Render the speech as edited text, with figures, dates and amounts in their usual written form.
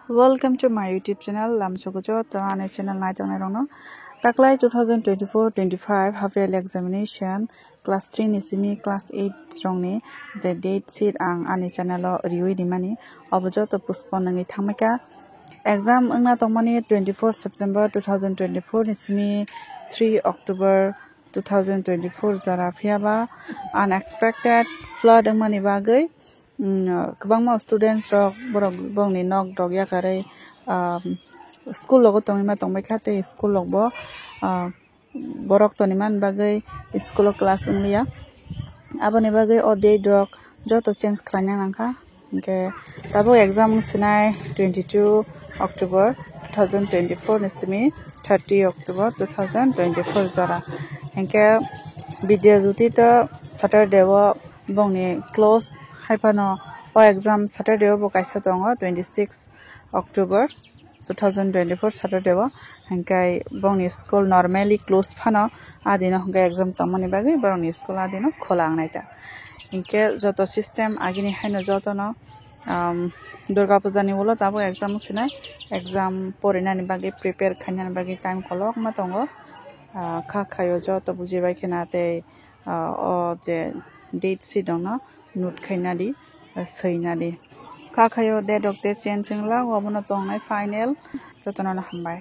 Welcome to my YouTube channel. I'm Sokojo. Tane channel nai tane rongno. Taklai 2024-25 half-yearly examination class 3 nisimi class 8 rongni je date sheet ang ani channel o riwi dimani obojo to postpone nangi thangmeka exam angna tongmani 24 September 2024 nisimi 3 October 2024 jara phiaba unexpected flood angmani bagai kwbangma students rok borok bongni nok dog yakare school logo tongima tongbaikha tei school logbo borok toniman bagai school class unglia aboni bagai o date rok joto change khlaina nangkha hingke tabo exam sinai 22 October 2024 nisimi 30 October 2024 jara hingke vidya juti to Saturday o bongni close haipano o exam Saturday o bo kaisa tongo 26 October 2024 Saturday o hingkai bongni school normally close phano adino hingkai exam tongmani bagi bongni school adino khola angnaita hingke joto system agini haino joto no Durga Puja ni ulo tabo exam sinai exam porinani bagi prepare khainani bagi time kolok ma tongo kha khayo joto bujibai khina tei o je date sheet dongno note khainadi seinadi kha khayo date of the change ngla obono tongnai final jotono hambai